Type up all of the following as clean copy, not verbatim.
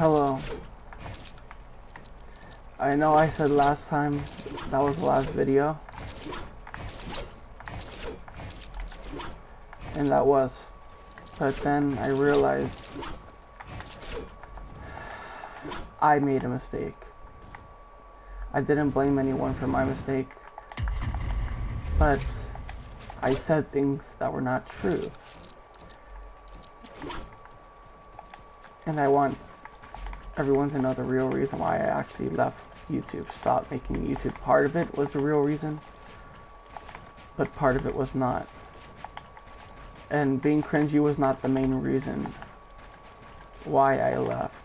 Hello. I know I said last time that was the last video. And that was. But then I realized I made a mistake. I didn't blame anyone for my mistake. But I said things that were not true. And I want everyone to know the real reason why I actually left YouTube, stopped making YouTube. Part of it was the real reason, but part of it was not. And being cringy was not the main reason why I left.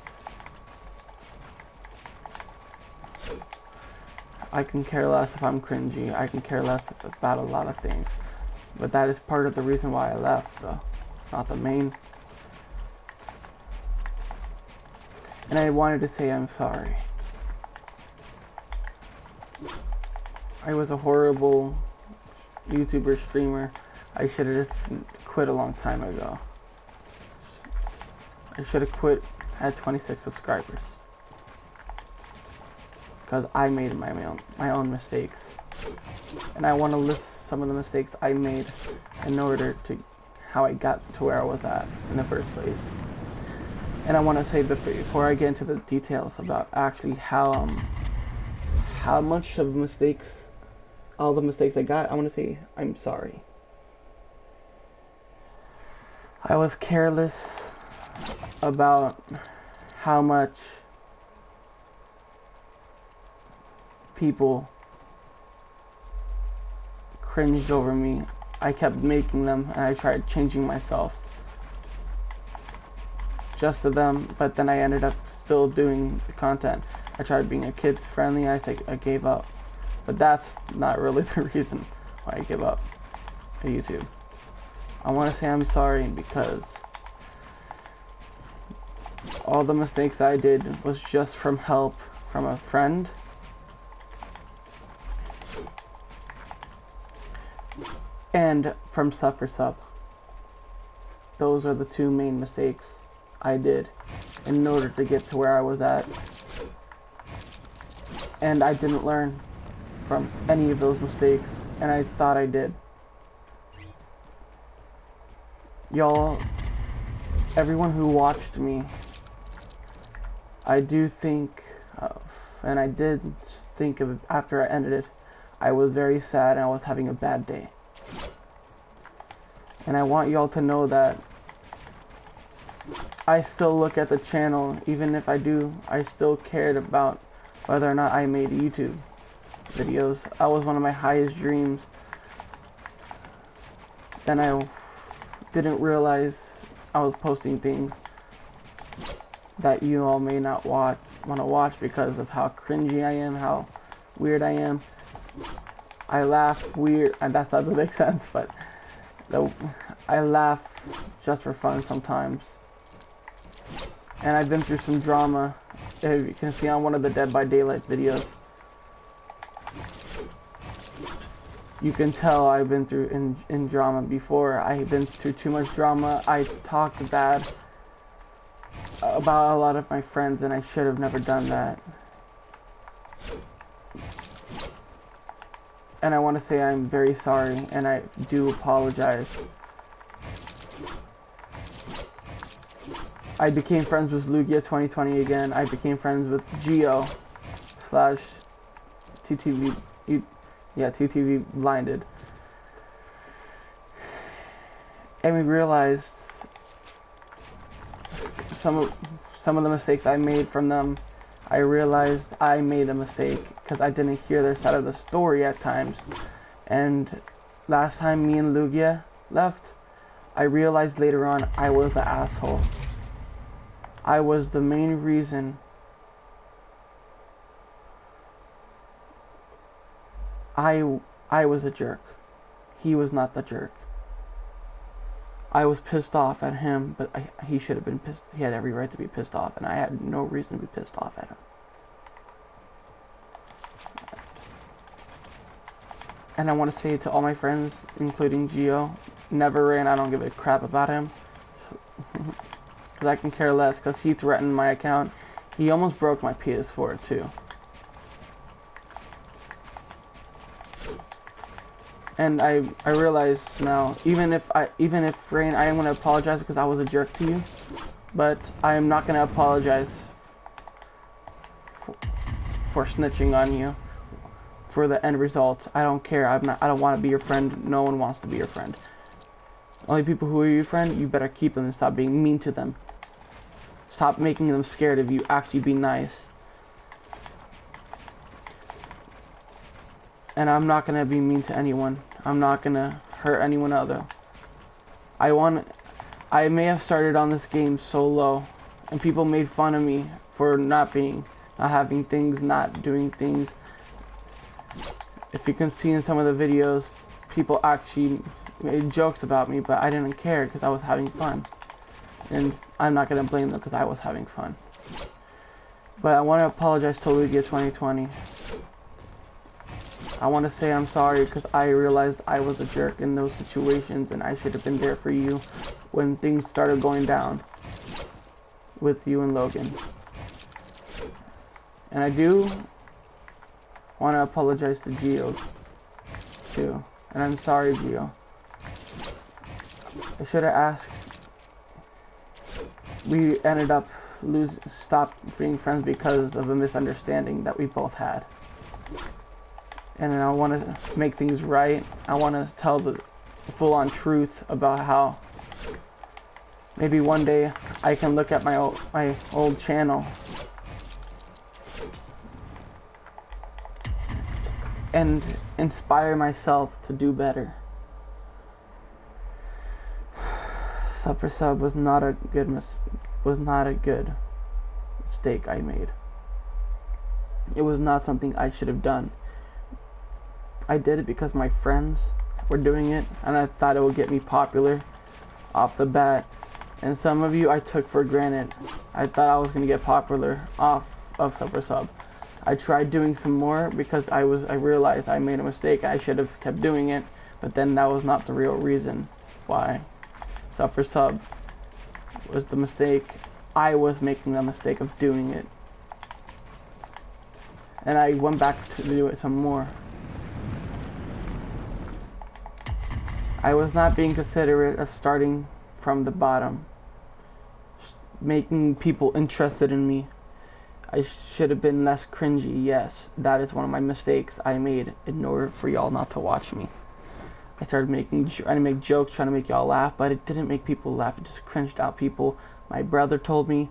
I can care less if I'm cringy. I can care less about a lot of things. But that is part of the reason why I left, though. It's not the main. And I wanted to say I'm sorry. I was a horrible YouTuber, streamer. I should have quit a long time ago. I should have quit at 26 subscribers. Because I made my own mistakes. And I want to list some of the mistakes I made in order to how I got to where I was at in the first place. And I want to say before I get into the details about actually how much of mistakes, all the mistakes I got, I want to say I'm sorry. I was careless about how much people cringed over me. I kept making them and I tried changing myself just to them, but then I ended up still doing the content. I tried being a kids friendly. I gave up, but that's not really the reason why I gave up to YouTube. I want to say I'm sorry because all the mistakes I did was just from help from a friend and from sub for sub. Those are the two main mistakes I did in order to get to where I was at. And I didn't learn from any of those mistakes, and I thought I did. Y'all, everyone who watched me, I do think of, and I did think of it after I ended it, I was very sad and I was having a bad day. And I want y'all to know that I still look at the channel, even if I do, I still cared about whether or not I made YouTube videos. That was one of my highest dreams. Then I didn't realize I was posting things that you all may not want to watch because of how cringy I am, how weird I am. I laugh weird, and that doesn't make sense, but I laugh just for fun sometimes. And I've been through some drama. As you can see on one of the Dead by Daylight videos, you can tell I've been through in drama before. I've been through too much drama. I talked bad about a lot of my friends, and I should have never done that. And I want to say I'm very sorry, and I do apologize. I became friends with Lugia 2020 again. I became friends with Geo / 2TV, yeah, 2TV Blinded. And we realized some of the mistakes I made from them. I realized I made a mistake because I didn't hear their side of the story at times. And last time me and Lugia left, I realized later on I was the asshole. I was the main reason I was a jerk. He was not the jerk. I was pissed off at him, but he should have been pissed. He had every right to be pissed off, and I had no reason to be pissed off at him. And I want to say to all my friends, including Geo, never ran. I don't give a crap about him. Because I can care less, because he threatened my account. He almost broke my PS4 too. And I realize now, even if Rain, I am gonna apologize because I was a jerk to you, but I am not gonna apologize for snitching on you for the end result. I don't care. I don't want to be your friend. No one wants to be your friend. Only people who are your friend, you better keep them and stop being mean to them. Stop making them scared of you. Actually be nice. And I'm not gonna be mean to anyone. I'm not gonna hurt anyone other. I may have started on this game so low, and people made fun of me for not having things, not doing things. If you can see in some of the videos, people actually made jokes about me, but I didn't care because I was having fun. And I'm not gonna blame them because I was having fun. But I want to apologize to Lugia 2020. I want to say I'm sorry because I realized I was a jerk in those situations and I should have been there for you when things started going down with you and Logan. And I do want to apologize to Gio too. And I'm sorry, Gio. I should have asked. We ended up stopped being friends because of a misunderstanding that we both had. And I want to make things right. I want to tell the full-on truth about how maybe one day I can look at my old channel and inspire myself to do better. Sub for sub was not a good mistake I made. It was not something I should have done. I did it because my friends were doing it, and I thought it would get me popular off the bat. And some of you I took for granted. I thought I was going to get popular off of Sub for Sub. I tried doing some more because I realized I made a mistake. I should have kept doing it, but then that was not the real reason why Sub for Sub was the mistake. I was making the mistake of doing it. And I went back to do it some more. I was not being considerate of starting from the bottom, making people interested in me. I should have been less cringy. Yes, that is one of my mistakes I made in order for y'all not to watch me. I started trying to make jokes, trying to make y'all laugh, but it didn't make people laugh. It just cringed out people. My brother told me,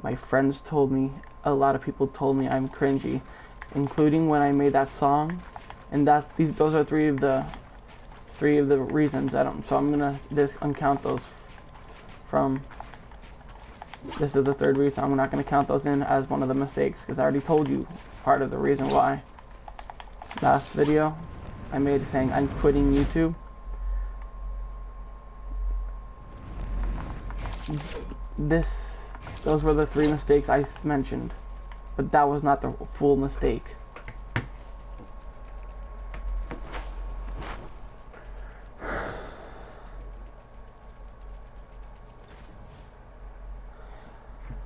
my friends told me, a lot of people told me I'm cringy, including when I made that song. And those are three of the reasons. So I'm gonna uncount those from. This is the third reason. I'm not gonna count those in as one of the mistakes because I already told you part of the reason why. Last video I made saying I'm quitting YouTube. Those were the three mistakes I mentioned, but that was not the full mistake.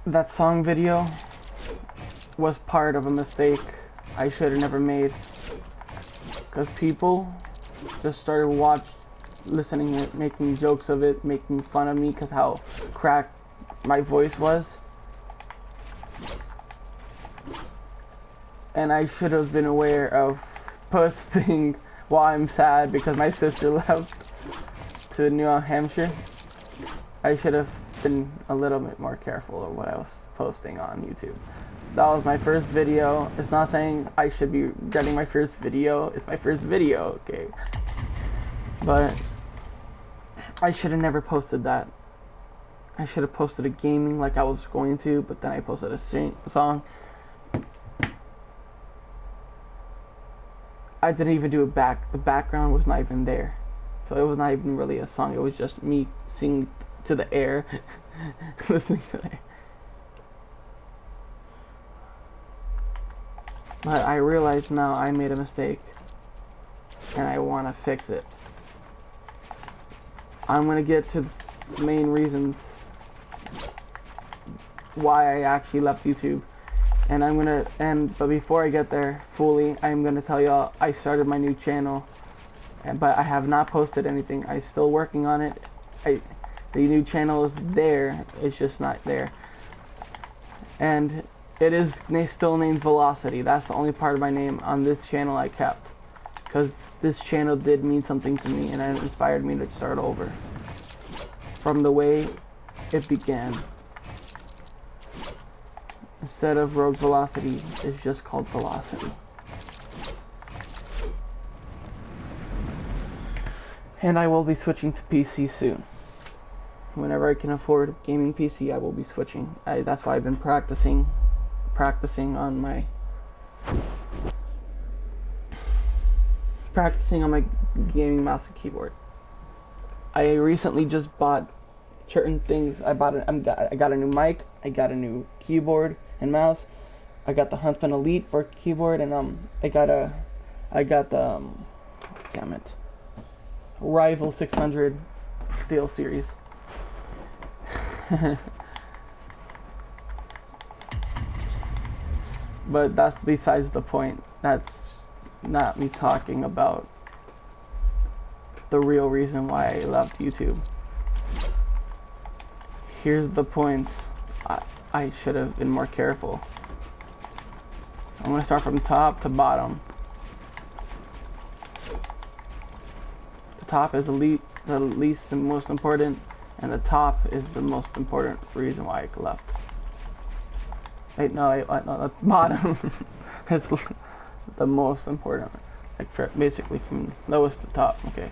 That song video was part of a mistake I should have never made, because people just started listening to it, making jokes of it, making fun of me because how cracked my voice was. And I should have been aware of posting while I'm sad because my sister left to New Hampshire. I should have been a little bit more careful of what I was posting on YouTube. That was my first video. It's not saying I should be getting my first video. It's my first video, okay? But I should have never posted that. I should have posted a gaming like I was going to, but then I posted a song. I didn't even do the background was not even there. So it was not even really a song. It was just me singing to the air, listening to the air. But I realize now I made a mistake, and I want to fix it. I'm going to get to the main reasons why I actually left YouTube. And but before I get there fully, I'm gonna tell y'all I started my new channel, but I have not posted anything. I'm still working on it. The new channel is there, it's just not there. And it is still named Velocity. That's the only part of my name on this channel I kept, because this channel did mean something to me and it inspired me to start over from the way it began. Instead of Rogue Velocity, it's just called Velocity. And I will be switching to PC soon. Whenever I can afford a gaming PC, I will be switching. That's why I've been practicing on my gaming mouse and keyboard. I recently just bought certain things. I got a new mic, I got a new keyboard and mouse. I got the Huntsman Elite for keyboard, and I got the damn it, Rival 600 Steel Series. But that's besides the point. That's not me talking about the real reason why I left YouTube. Here's the points. I should have been more careful. I'm going to start from top to bottom. The top is the least and most important, and the top is the most important reason why I left. Wait, no, the bottom is the most important. Like basically from lowest to top. Okay.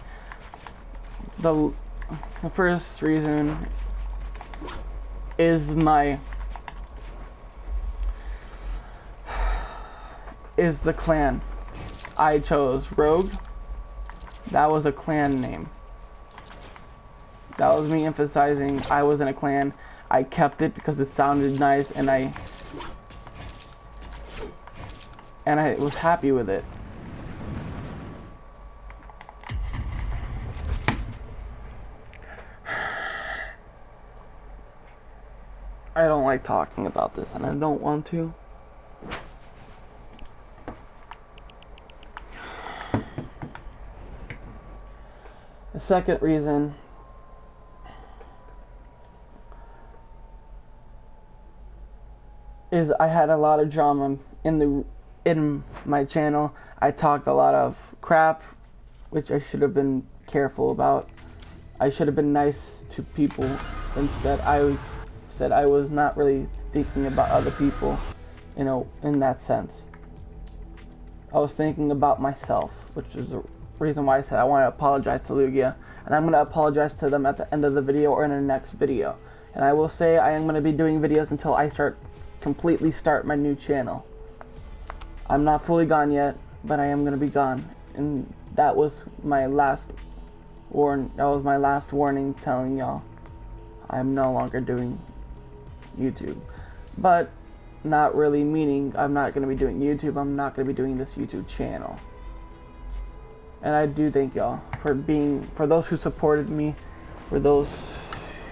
The first reason is the clan. I chose Rogue. That was a clan name. That was me emphasizing I was in a clan. I kept it because it sounded nice, and I was happy with it. I don't like talking about this, and I don't want to. The second reason is I had a lot of drama in my channel. I talked a lot of crap, which I should have been careful about. I should have been nice to people. Instead, I was not really thinking about other people, in that sense. I was thinking about myself, which is the reason why I said I want to apologize to Lugia, and I'm going to apologize to them at the end of the video or in the next video. And I will say I am going to be doing videos until I completely start my new channel. I'm not fully gone yet, but I am going to be gone. And that was my last warning telling y'all I'm no longer doing YouTube. But not really meaning I'm not going to be doing YouTube. I'm not going to be doing this YouTube channel. And I do thank y'all for those who supported me, for those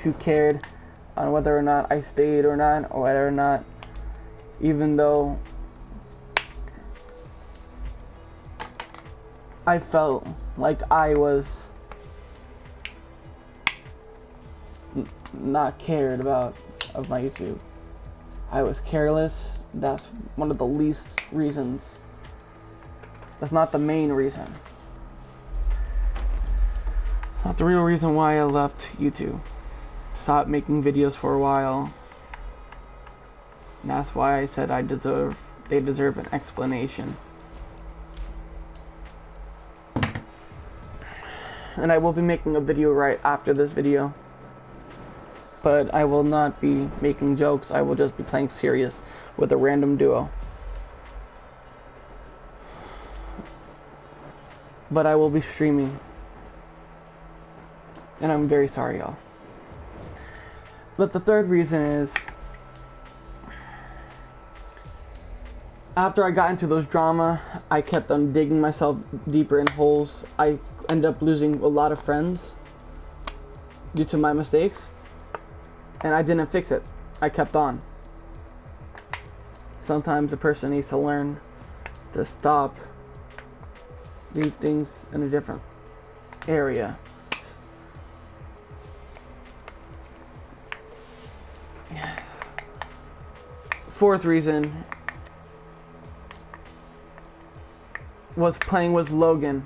who cared on whether or not I stayed or not, or whether or not, even though I felt like I was not cared about of my YouTube. I was careless. That's one of the least reasons. That's not the main reason. Not the real reason why I left YouTube. Stopped making videos for a while. And that's why I said they deserve an explanation. And I will be making a video right after this video. But I will not be making jokes. I will just be playing serious with a random duo. But I will be streaming. And I'm very sorry, y'all. But the third reason is, after I got into those drama, I kept on digging myself deeper in holes. I ended up losing a lot of friends due to my mistakes. And I didn't fix it. I kept on. sometimes a person needs to learn to stop, leave things in a different area. Fourth reason was playing with Logan.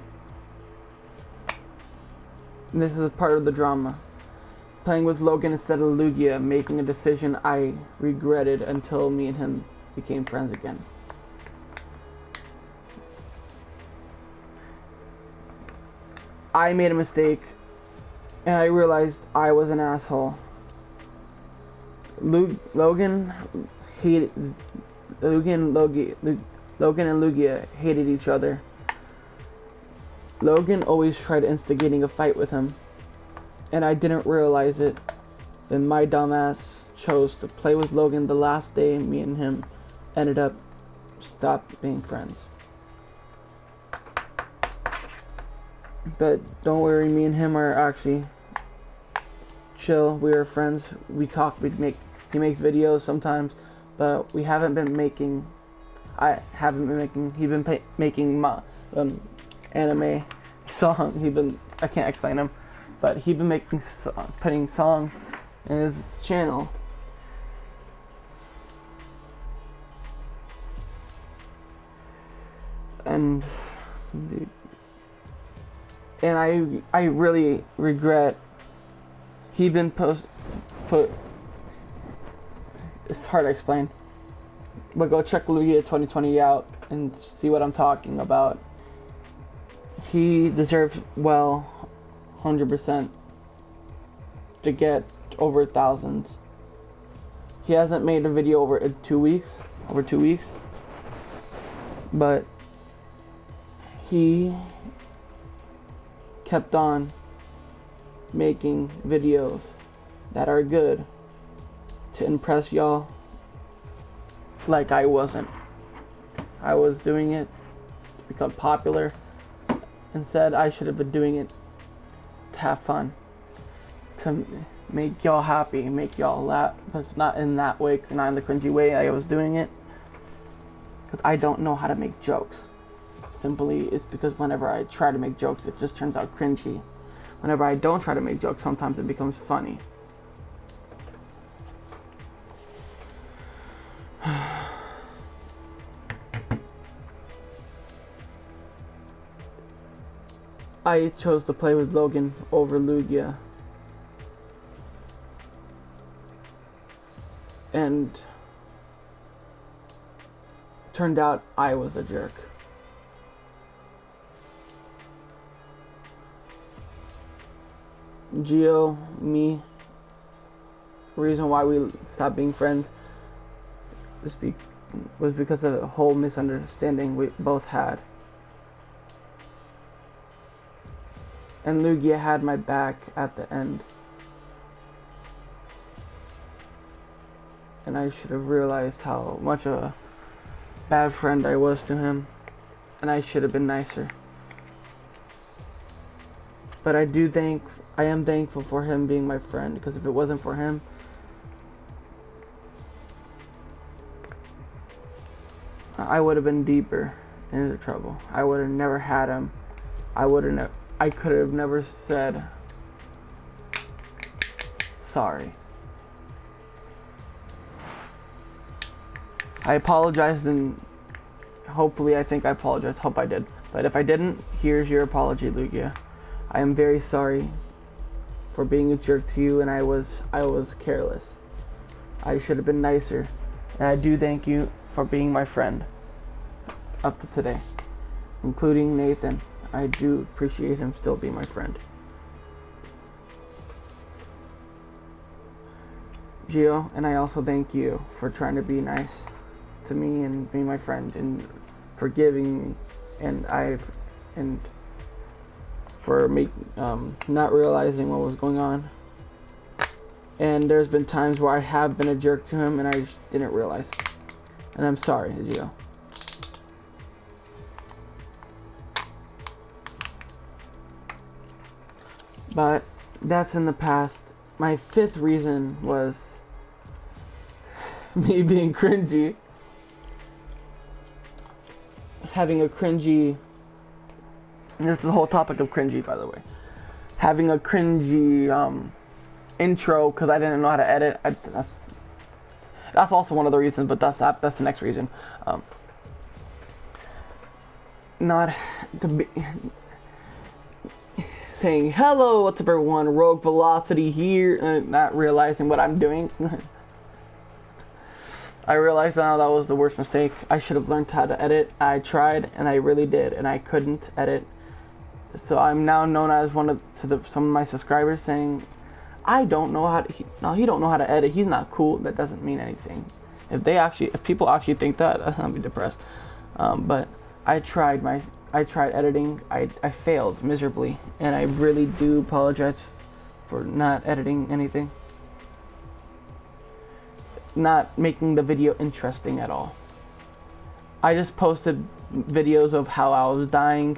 And this is part of the drama. Playing with Logan instead of Lugia, making a decision I regretted until me and him became friends again. I made a mistake, and I realized I was an asshole. Logan and Lugia hated each other. Logan always tried instigating a fight with him, and I didn't realize it. Then my dumbass chose to play with Logan the last day me and him ended up stopped being friends. But don't worry, me and him are actually chill. We are friends. We talk. He makes videos sometimes, but we haven't been making. I haven't been making. He's been making anime song. I can't explain him, but he's been putting songs in his channel. And I really regret he's been it's hard to explain, but go check Lugia 2020 out and see what I'm talking about. He deserves 100% to get over thousands. He hasn't made a video over 2 weeks, but he kept on making videos that are good to impress y'all, like I wasn't. I was doing it to become popular. Instead, I should have been doing it to have fun, to make y'all happy, make y'all laugh, but not in that way, not in the cringy way I was doing it, because I don't know how to make jokes. Simply, it's because whenever I try to make jokes, it just turns out cringy. Whenever I don't try to make jokes, sometimes it becomes funny. I chose to play with Logan over Lugia. And turned out I was a jerk. Gio, me, the reason why we stopped being friends was because of the whole misunderstanding we both had. And Lugia had my back at the end. And I should have realized how much of a bad friend I was to him. And I should have been nicer. But I am thankful for him being my friend, because if it wasn't for him, I would have been deeper into trouble. I would have never had him. I could have never said sorry. I apologized, and hopefully I think I apologized. Hope I did. But if I didn't, here's your apology, Lugia. I am very sorry for being a jerk to you, and I was careless. I should have been nicer. And I do thank you for being my friend up to today, including Nathan. I do appreciate him still being my friend. Gio, and I also thank you for trying to be nice to me and being my friend and forgiving me, and for not realizing what was going on. And there's been times where I have been a jerk to him and I just didn't realize. And I'm sorry, Gio. But that's in the past. My fifth reason was me being cringy. having a cringy. This is the whole topic of cringy, by the way. Having a cringy intro because I didn't know how to edit. That's also one of the reasons, but that's the next reason. Not to be saying hello, what's up everyone, Rogue Velocity here, and not realizing what I'm doing. I realized now that was the worst mistake. I should have learned how to edit. I tried, and I really did, and I couldn't edit. So I'm now known as some of my subscribers saying, I don't know how to, he don't know how to edit, he's not cool. That doesn't mean anything. If people actually think that, I'll be depressed. But I tried editing. I failed miserably, and I really do apologize for not editing anything. Not making the video interesting at all. I just posted videos of how I was dying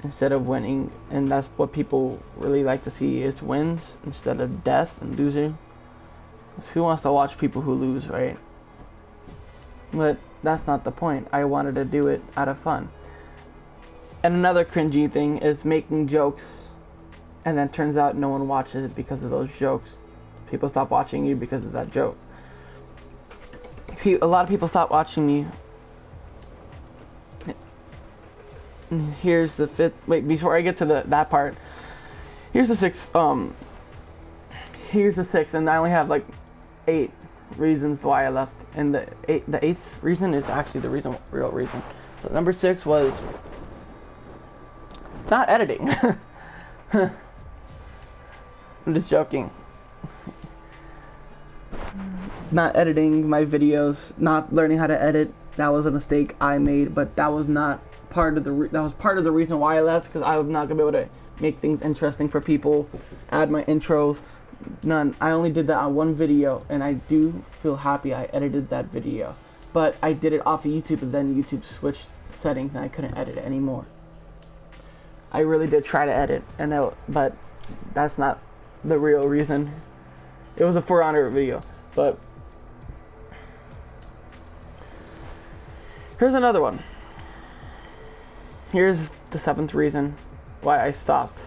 instead of winning, and that's what people really like to see, is wins instead of death and losing. Who wants to watch people who lose, right? But that's not the point. I wanted to do it out of fun. And another cringy thing is making jokes, and then turns out no one watches it because of those jokes. People stop watching you because of that joke. A lot of people stop watching me. Here's the fifth. Wait, before I get to that part, here's the sixth. Here's the sixth, and I only have like 8 reasons why I left. And the eighth reason is actually the real reason. So number 6 was not editing. I'm just joking. Not editing my videos, not learning how to edit. That was a mistake I made, but that was not part of the reason why I left, because I was not gonna be able to make things interesting for people, add my intros, none. I only did that on one video, and I do feel happy I edited that video, but I did it off of YouTube, and then YouTube switched settings and I couldn't edit it anymore. I really did try to edit, but that's not the real reason. It was a 4-hour video, but here's another one. Here's the 7th reason why I stopped.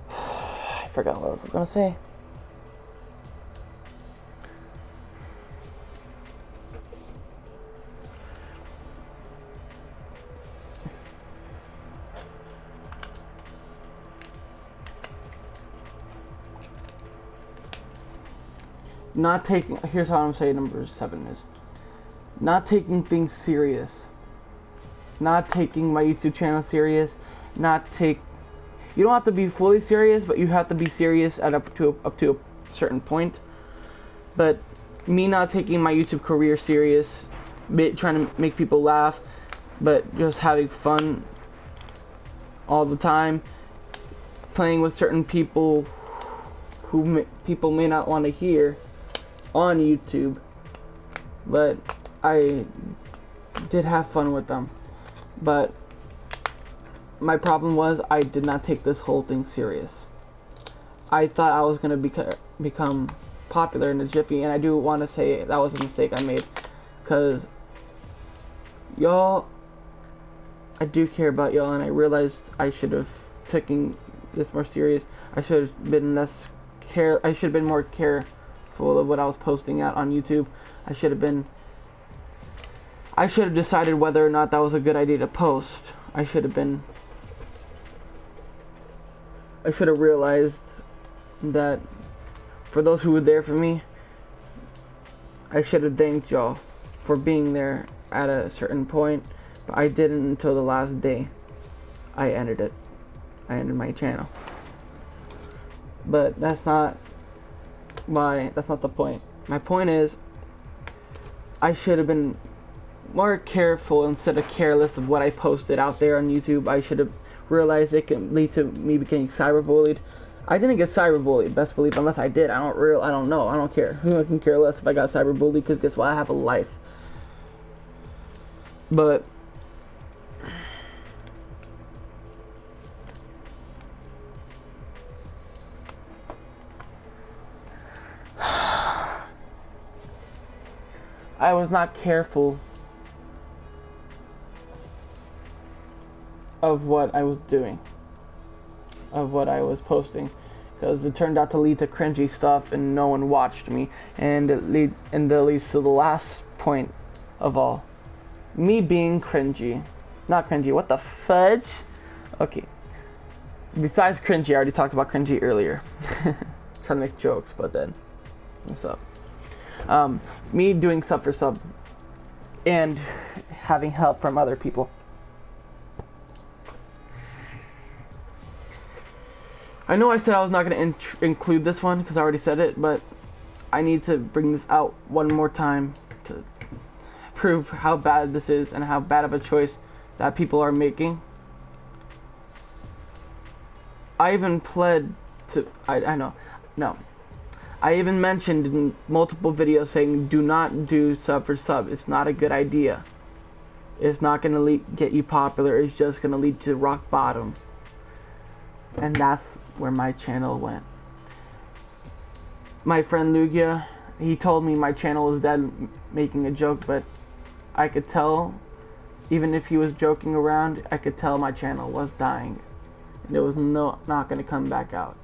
I forgot what I was gonna say. Here's how I'm saying number 7 is not taking things serious, not taking my YouTube channel serious, you don't have to be fully serious, but you have to be serious at up to a certain point. But me not taking my YouTube career serious, trying to make people laugh, but just having fun all the time, playing with certain people who people may not want to hear on YouTube, but I did have fun with them. But my problem was I did not take this whole thing serious. I thought I was gonna become popular in a jiffy, and I do want to say that was a mistake I made, because y'all, I do care about y'all, and I realized I should have taken this more serious. I should have been more careful of what I was posting out on YouTube. I should have decided whether or not that was a good idea to post. I should have realized that for those who were there for me, I should have thanked y'all for being there at a certain point, but I didn't until the last day. I ended my channel. But that's not the point. My point is, I should have been more careful instead of careless of what I posted out there on YouTube. I should have realized it can lead to me becoming cyberbullied. I didn't get cyberbullied, best believe, unless I did. I don't know. I don't care. Who can care less if I got cyberbullied, because guess what? I have a life. But I was not careful of what I was doing, of what I was posting, because it turned out to lead to cringy stuff and no one watched me, and that leads to the last point of all, me being cringy. Not cringy, what the fudge? Okay, besides cringy, I already talked about cringy earlier. Trying to make jokes, but then what's up? Me doing sub for sub and having help from other people. I know I said I was not going to include this one because I already said it, but I need to bring this out one more time to prove how bad this is and how bad of a choice that people are making. I even pled to, I know, no. I even mentioned in multiple videos saying do not do sub for sub. It's not a good idea. It's not going to get you popular. It's just going to lead to rock bottom. And that's where my channel went. My friend Lugia, he told me my channel was dead, making a joke, but I could tell, even if he was joking around, I could tell my channel was dying. And it was not going to come back out.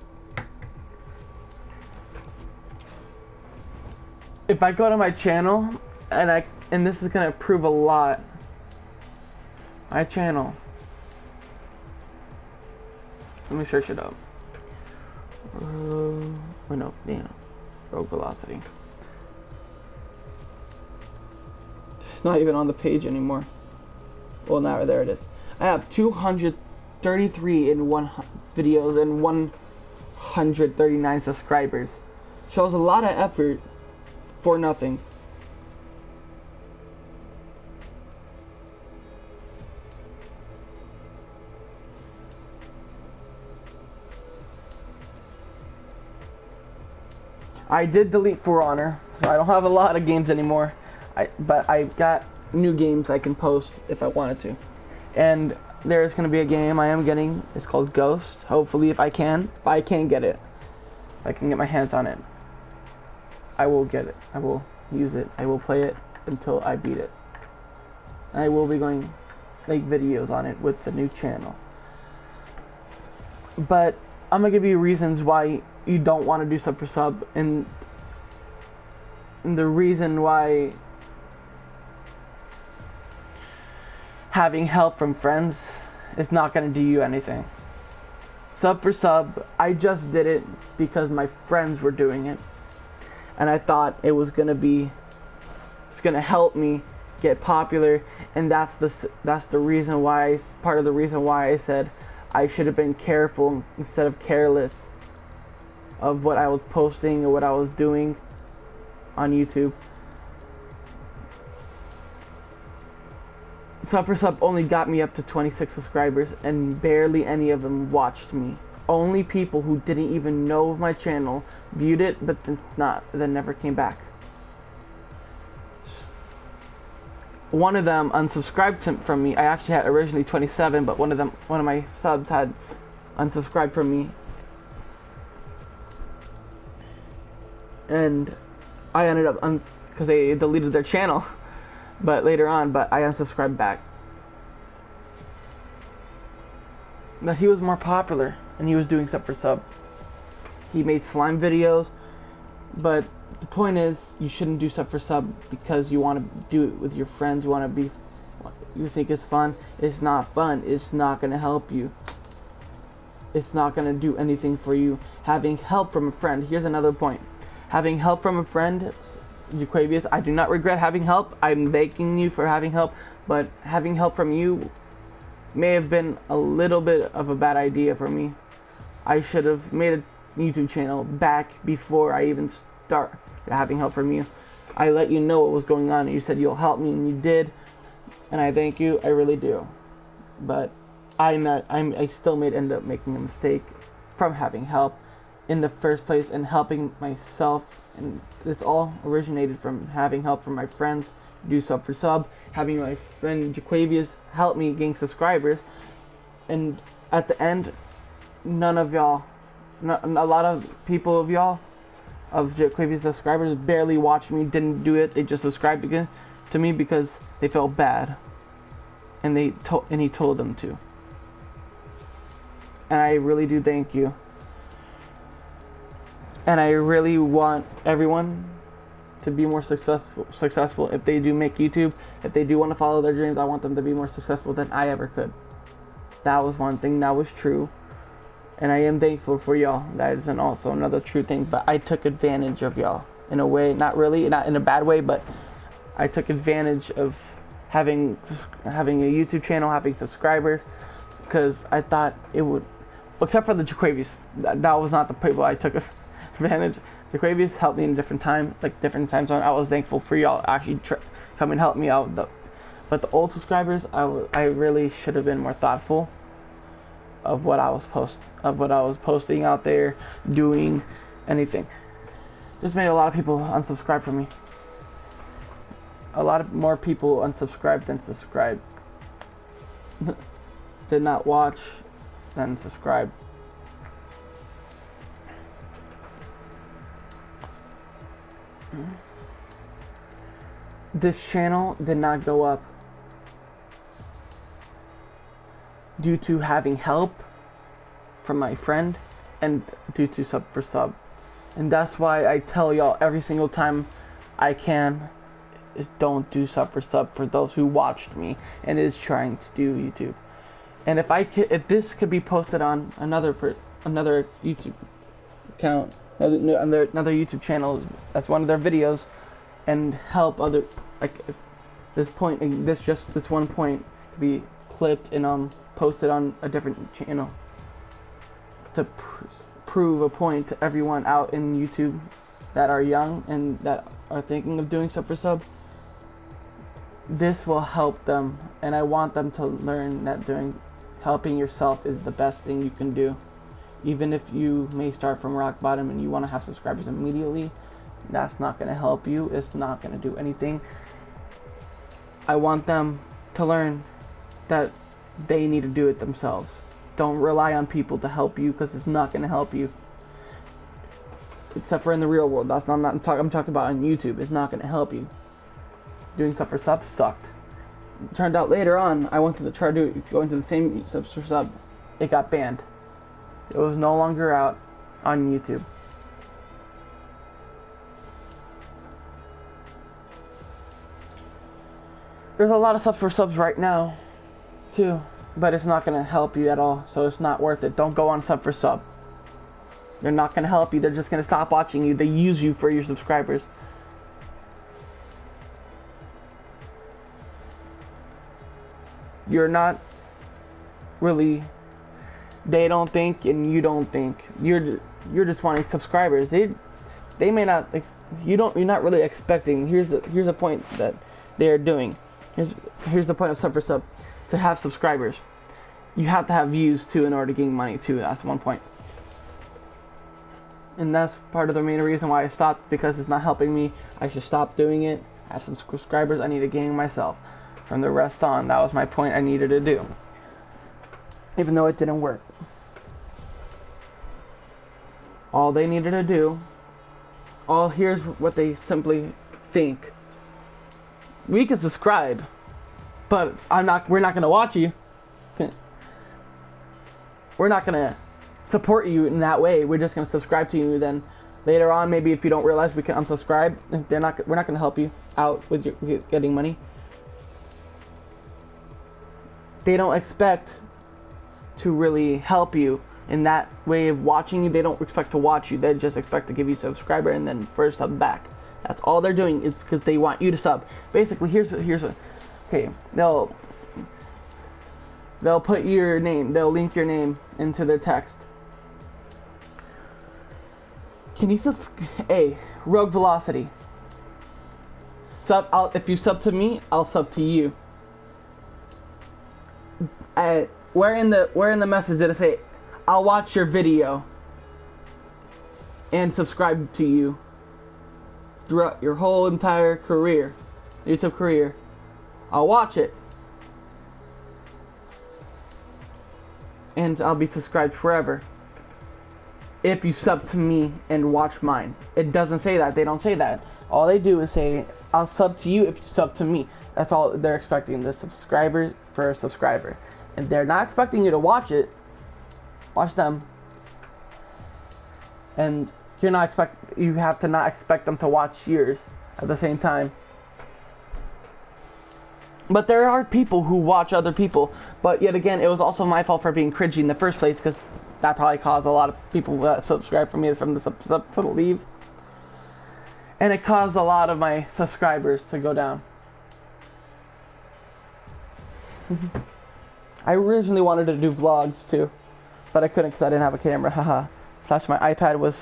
If I go to my channel, and this is going to prove a lot, my channel, let me search it up. Oh no, yeah, rogue velocity. It's not even on the page anymore. Well, now there it is. I have 233 in one videos and 139 subscribers. Shows a lot of effort for nothing. I did delete For Honor, so I don't have a lot of games anymore. But I've got new games I can post if I wanted to. And there's going to be a game I am getting. It's called Ghost. Hopefully, if I can get it, if I can get my hands on it, I will get it. I will use it. I will play it until I beat it. I will be going make videos on it with the new channel. But I'm gonna give you reasons why you don't want to do sub for sub, and the reason why having help from friends is not gonna do you anything. Sub for sub, I just did it because my friends were doing it, and I thought it was gonna help me get popular, and that's the reason why, part of the reason why I said I should have been careful instead of careless of what I was posting or what I was doing on YouTube. Sub for sub only got me up to 26 subscribers, and barely any of them watched me. Only people who didn't even know of my channel viewed it, but then never came back. One of them unsubscribed from me. I actually had originally 27, but one of my subs had unsubscribed from me, and I ended up because they deleted their channel, but later on, I unsubscribed back. But he was more popular, and he was doing sub for sub. He made slime videos, but the point is, you shouldn't do sub for sub because you want to do it with your friends. You think it's fun. It's not fun. It's not going to help you. It's not going to do anything for you. Having help from a friend. Here's another point. Having help from a friend, Jaquavius, I do not regret having help. I'm thanking you for having help, but having help from you may have been a little bit of a bad idea for me. I should have made a YouTube channel back before I even start having help from you. I let you know what was going on, and you said you'll help me, and you did, and I thank you. I really do. But I still end up making a mistake from having help in the first place and helping myself, and it's all originated from having help from my friends. Do sub for sub, having my friend Jaquavius help me gain subscribers, and at the end, none of y'all, a lot of people of y'all of Jaquavius subscribers barely watched me, didn't do it. They just subscribed again to me because they felt bad, and he told them to. And I really do thank you. And I really want everyone to be more successful. If they do make YouTube, if they do want to follow their dreams, I want them to be more successful than I ever could. That was one thing that was true. And I am thankful for y'all. That is also another true thing. But I took advantage of y'all in a way, not in a bad way, but I took advantage of having a YouTube channel, having subscribers, because I thought it would, except for the Jaquavius, that was not the people I took advantage. Jaquavius helped me in different times zone. I was thankful for y'all actually come and help me out. But the old subscribers, I really should have been more thoughtful of what I was posting out there, doing anything. Just made a lot of people unsubscribe from me. A lot more people unsubscribed than subscribed. Did not watch than subscribed. This channel did not go up due to having help from my friend and due to sub for sub. And that's why I tell y'all every single time I can, is don't do sub for those who watched me and is trying to do YouTube. And if this could be posted on another YouTube account, another YouTube channel, that's one of their videos, and help other, like this one point to be clipped and posted on a different channel to prove a point to everyone out in YouTube that are young and that are thinking of doing sub for sub. This will help them, and I want them to learn that helping yourself is the best thing you can do. Even if you may start from rock bottom and you want to have subscribers immediately, that's not going to help you. It's not going to do anything. I want them to learn that they need to do it themselves. Don't rely on people to help you, because it's not going to help you. Except for in the real world. I'm talking about on YouTube. It's not going to help you. Doing sub for sub sucked. It turned out later on, I went to go into the same sub for sub. It got banned. It was no longer out on YouTube. There's a lot of sub for subs right now, too, but it's not going to help you at all, so it's not worth it. Don't go on sub for sub. They're not going to help you. They're just going to stop watching you. They use you for your subscribers. You're not really, they don't think and you don't think. You're just wanting subscribers. They may not, you're not really expecting. Here's a point that they're doing. Here's the point of sub for sub. To have subscribers, you have to have views too in order to gain money too. That's one point. And that's part of the main reason why I stopped, because it's not helping me. I should stop doing it. I have some subscribers I need to gain myself. From the rest on, that was my point I needed to do. Even though it didn't work. All they needed to do, here's what they simply think. We can subscribe, but we're not gonna watch you. We're not gonna support you in that way. We're just gonna subscribe to you. Then later on, maybe if you don't realize, we can unsubscribe. We're not gonna help you out with getting money. They don't expect to really help you in that way of watching you. They don't expect to watch you. They just expect to give you a subscriber and then first sub back. That's all they're doing, is because they want you to sub. Basically, here's okay. They'll put your name. They'll link your name into their text. Can you Rogue Velocity. If you sub to me, I'll sub to you. Where in the message did it say, I'll watch your video and subscribe to you throughout your whole entire career, YouTube career? I'll watch it and I'll be subscribed forever if you sub to me and watch mine. It doesn't say that. They don't say that. All they do is say, I'll sub to you if you sub to me. That's all they're expecting, the subscriber for a subscriber. And they're not expecting you to watch it. Watch them. And you have to not expect them to watch yours at the same time. But there are people who watch other people. But yet again, it was also my fault for being cringy in the first place, because that probably caused a lot of people that subscribe from me from the sub to leave. And it caused a lot of my subscribers to go down. I originally wanted to do vlogs too, but I couldn't because I didn't have a camera. Haha. Slash my iPad was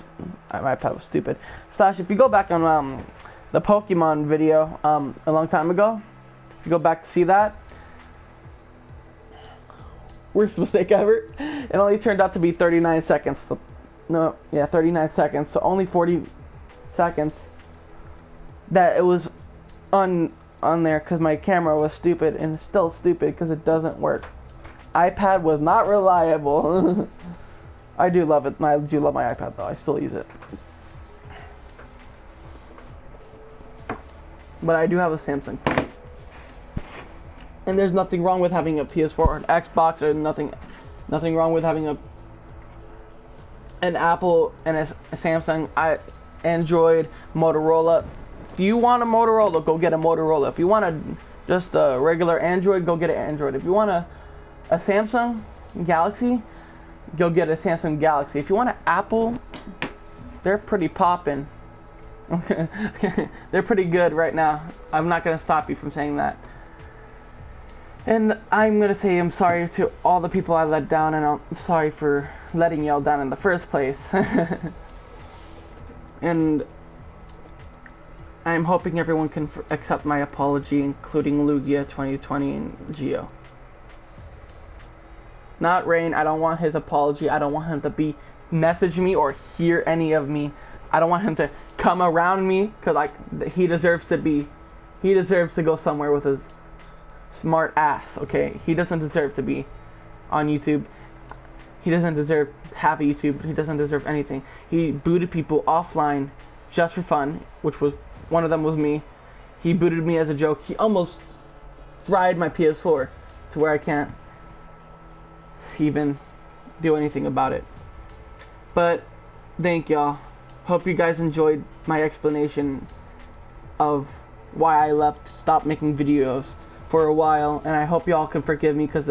stupid. Slash, if you go back on the Pokemon video a long time ago, if you go back to see that, worst mistake ever. It only turned out to be 39 seconds. So, no, yeah, 39 seconds. So only 40 seconds that it was on there because my camera was stupid, and it's still stupid because it doesn't work. iPad was not reliable. I do love it. I do love my iPad though. I still use it. But I do have a Samsung phone. And there's nothing wrong with having a PS4 or an Xbox, or nothing wrong with having an Apple and a Samsung, Android, Motorola. If you want a Motorola, go get a Motorola. If you want just a regular Android, go get an Android. If you want a Samsung Galaxy, go get a Samsung Galaxy. If you want an Apple, they're pretty poppin'. They're pretty good right now. I'm not gonna stop you from saying that. And I'm gonna say I'm sorry to all the people I let down, and I'm sorry for letting y'all down in the first place. And I'm hoping everyone can accept my apology, including Lugia 2020 and Geo. Not Rain. I don't want his apology. I don't want him to message me or hear any of me. I don't want him to come around me, because he deserves to go somewhere with his smart ass, okay? He doesn't deserve to be on YouTube. He doesn't deserve half of YouTube. He doesn't deserve anything. He booted people offline just for fun, which was, one of them was me. He booted me as a joke. He almost fried my PS4 to where I can't even do anything about it. But thank y'all. Hope you guys enjoyed my explanation of why I stopped making videos for a while, and I hope y'all can forgive me, because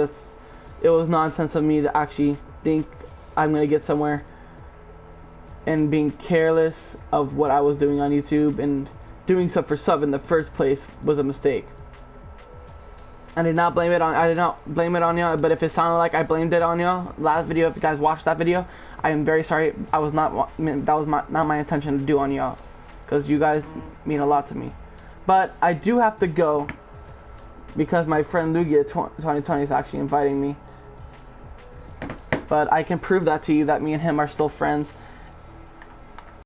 it was nonsense of me to actually think I'm gonna get somewhere, and being careless of what I was doing on YouTube and doing stuff for sub in the first place was a mistake. I did not blame it on y'all, but if it sounded like I blamed it on y'all last video, if you guys watched that video, I am very sorry. That was not my intention to do on y'all, because you guys mean a lot to me. But I do have to go, because my friend Lugia 2020 is actually inviting me. But I can prove that to you, that me and him are still friends.